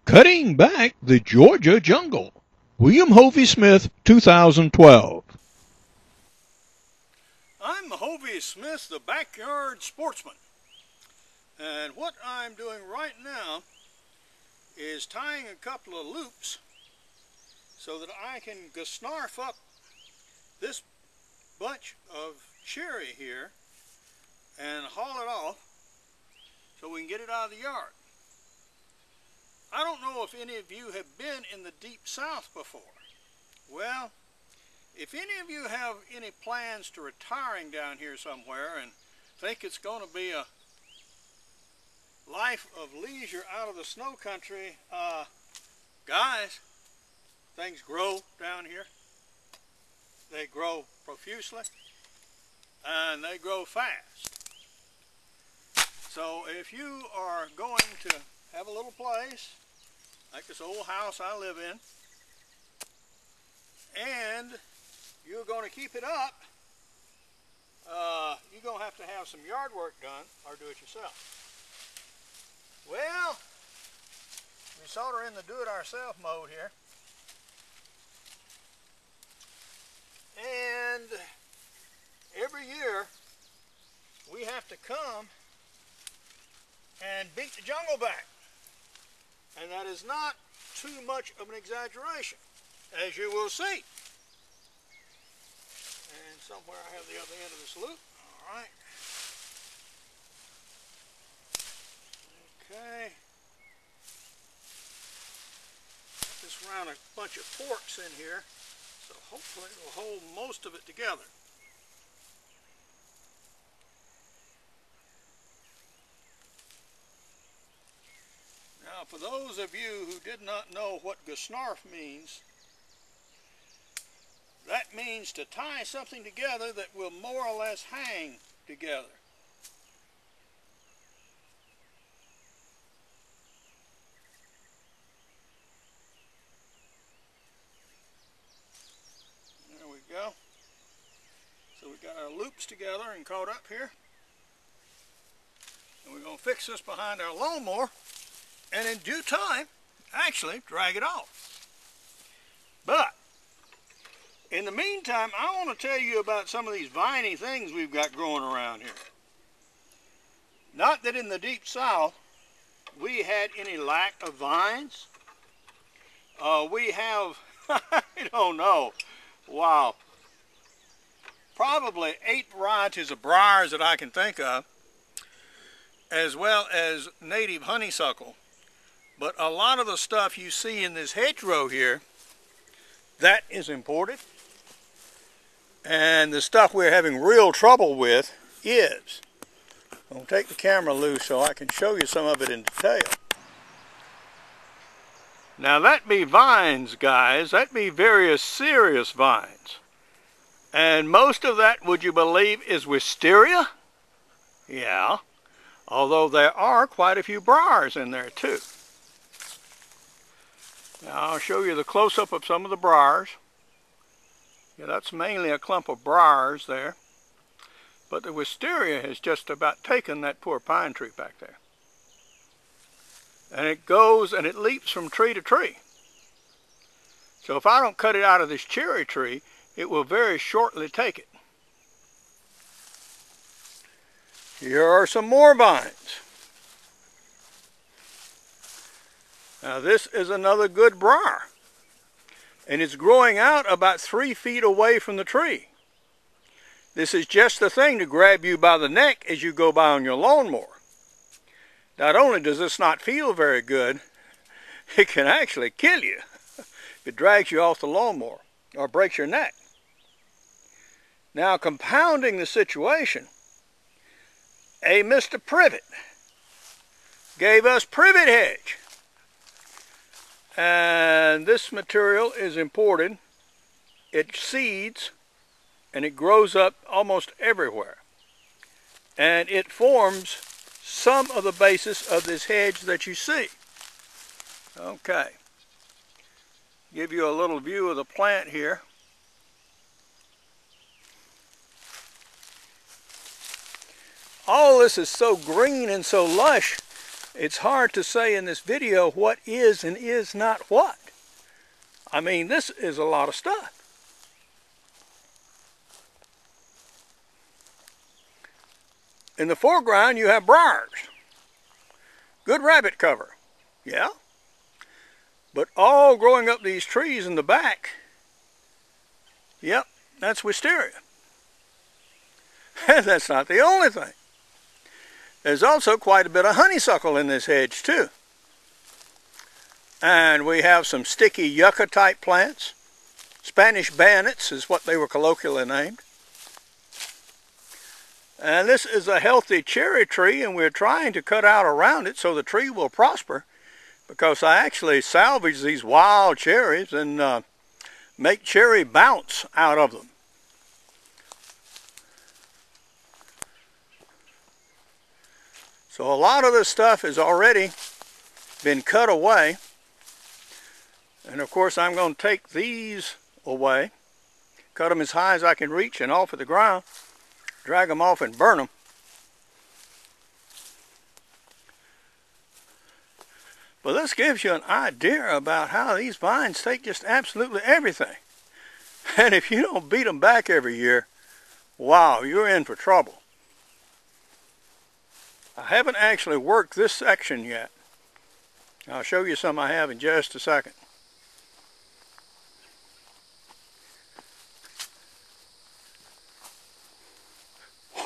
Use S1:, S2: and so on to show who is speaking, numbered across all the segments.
S1: Cutting Back the Georgia Jungle. William Hovey Smith, 2012.
S2: I'm Hovey Smith, the backyard sportsman. And what I'm doing right now is tying a couple of loops so that I can snarf up this bunch of cherry here and haul it off so we can get it out of the yard. I don't know if any of you have been in the deep south before. Well, if any of you have any plans to retiring down here somewhere and think it's going to be a life of leisure out of the snow country, guys, things grow down here. They grow profusely and they grow fast. So if you are going to have a little place like this old house I live in, and you're going to keep it up, you're going to have some yard work done or do it yourself. Well, we sort of in the do-it-ourself mode here. And every year we have to come and beat the jungle back. And that is not too much of an exaggeration, as you will see. And somewhere I have the other end of this loop. All right. Okay. Got this around a bunch of forks in here, so hopefully it will hold most of it together. Now, for those of you who did not know what gesnarf means, that means to tie something together that will more or less hang together. There we go. So we got our loops together and caught up here. And we're going to fix this behind our lawnmower and in due time actually drag it off. But in the meantime, I want to tell you about some of these viney things we've got growing around here. Not that in the deep south we had any lack of vines. We have, I don't know, wow, probably 8 varieties of briars that I can think of, as well as native honeysuckle. But a lot of the stuff you see in this hedgerow here, that is imported. And the stuff we're having real trouble with is, I'll take the camera loose so I can show you some of it in detail. Now that be vines, guys, that be various serious vines. And most of that, would you believe, is wisteria? Yeah, although there are quite a few briars in there too. Now I'll show you the close-up of some of the briars. Yeah, that's mainly a clump of briars there. But the wisteria has just about taken that poor pine tree back there. And it goes and it leaps from tree to tree. So if I don't cut it out of this cherry tree, it will very shortly take it. Here are some more vines. Now this is another good briar. And it's growing out about 3 feet away from the tree. This is just the thing to grab you by the neck as you go by on your lawnmower. Not only does this not feel very good, it can actually kill you if it drags you off the lawnmower or breaks your neck. Now, compounding the situation, a Mr. Privet gave us privet hedge. And this material is imported. It seeds and it grows up almost everywhere. And it forms some of the basis of this hedge that you see. Okay. Give you a little view of the plant here. All this is so green and so lush it's hard to say in this video what is and is not what. I mean, this is a lot of stuff. In the foreground, you have briars. Good rabbit cover, yeah? But all growing up these trees in the back, yep, that's wisteria. And that's not the only thing. There's also quite a bit of honeysuckle in this hedge too. And we have some sticky yucca type plants. Spanish bayonets is what they were colloquially named. And this is a healthy cherry tree, and we're trying to cut out around it so the tree will prosper, because I actually salvage these wild cherries and make cherry bounce out of them. So a lot of this stuff has already been cut away. And of course I'm going to take these away, cut them as high as I can reach and off of the ground, drag them off and burn them. But this gives you an idea about how these vines take just absolutely everything. And if you don't beat them back every year, wow, you're in for trouble. I haven't actually worked this section yet. I'll show you some I have in just a second.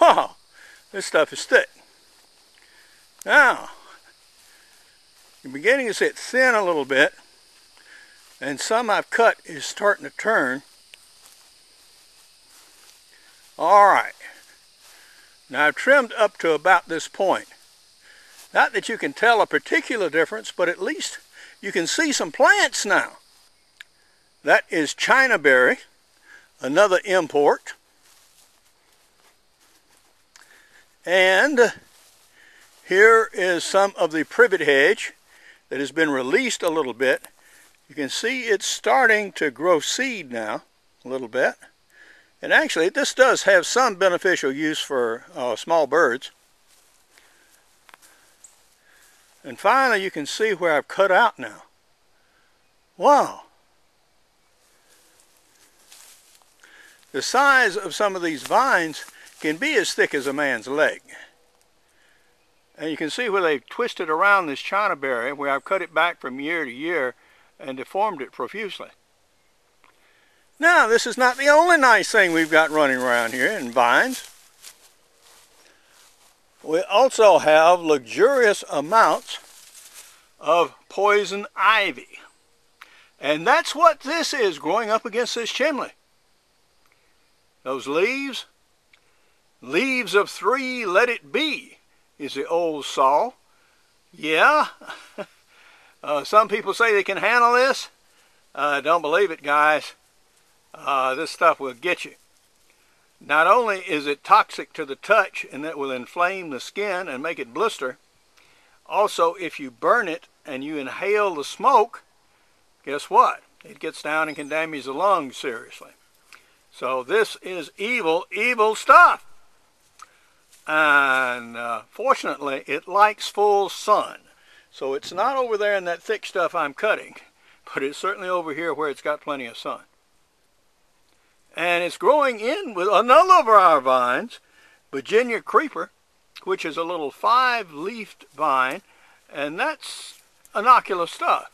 S2: Wow, this stuff is thick. Now, you're beginning to see it thin a little bit, and some I've cut is starting to turn. All right. Now I've trimmed up to about this point. Not that you can tell a particular difference, but at least you can see some plants now. That is China berry, another import. And here is some of the privet hedge that has been released a little bit. You can see it's starting to grow seed now a little bit. And actually this does have some beneficial use for small birds. And finally you can see where I've cut out now. Wow! The size of some of these vines can be as thick as a man's leg. And you can see where they've twisted around this China berry, where I've cut it back from year to year and deformed it profusely. Now, this is not the only nice thing we've got running around here in vines. We also have luxurious amounts of poison ivy. And that's what this is growing up against this chimney. Those leaves, leaves of 3, let it be, is the old saw. Yeah, some people say they can handle this. Don't believe it, guys. This stuff will get you. Not only is it toxic to the touch, and that will inflame the skin and make it blister, also if you burn it and you inhale the smoke, guess what? It gets down and can damage the lungs seriously. So this is evil, evil stuff. And fortunately, it likes full sun. So it's not over there in that thick stuff I'm cutting, but it's certainly over here where it's got plenty of sun. And it's growing in with another of our vines, Virginia creeper, which is a little 5-leafed vine, and that's innocuous stuff.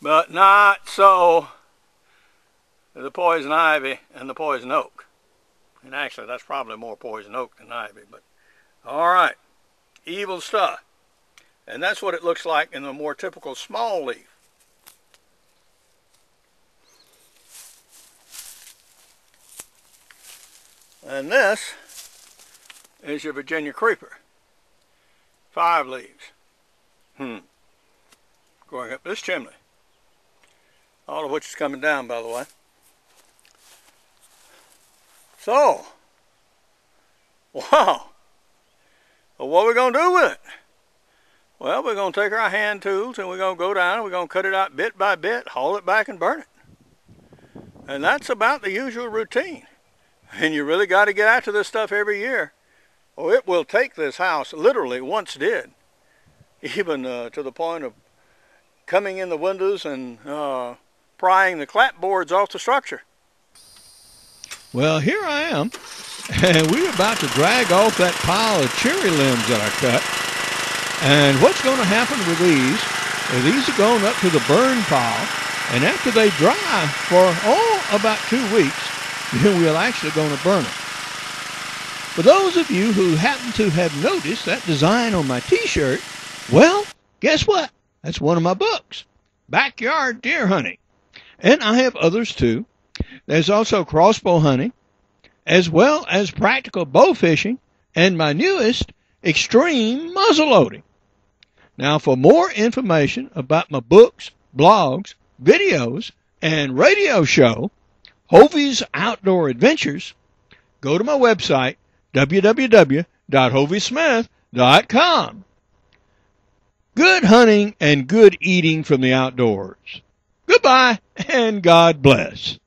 S2: But not so the poison ivy and the poison oak. And actually, that's probably more poison oak than ivy, but all right, evil stuff. And that's what it looks like in the more typical small leaf. And this is your Virginia creeper. 5 leaves. Going up this chimney. All of which is coming down, by the way. So, wow. Well, what are we going to do with it? Well, we're going to take our hand tools and we're going to go down and we're going to cut it out bit by bit, haul it back and burn it. And that's about the usual routine. And you really got to get after this stuff every year, or it will take this house, literally once did, even to the point of coming in the windows and prying the clapboards off the structure.
S1: Well, here I am, and we're about to drag off that pile of cherry limbs that I cut. And what's going to happen with these is these are going up to the burn pile, and after they dry for, about 2 weeks, then we're actually going to burn them. For those of you who happen to have noticed that design on my t-shirt, well, guess what? That's one of my books, Backyard Deer Hunting. And I have others too. There's also crossbow hunting, as well as practical bow fishing, and my newest, extreme muzzleloading. Now, for more information about my books, blogs, videos, and radio show, Hovey's Outdoor Adventures, go to my website, www.hoveysmith.com. Good hunting and good eating from the outdoors. Goodbye, and God bless.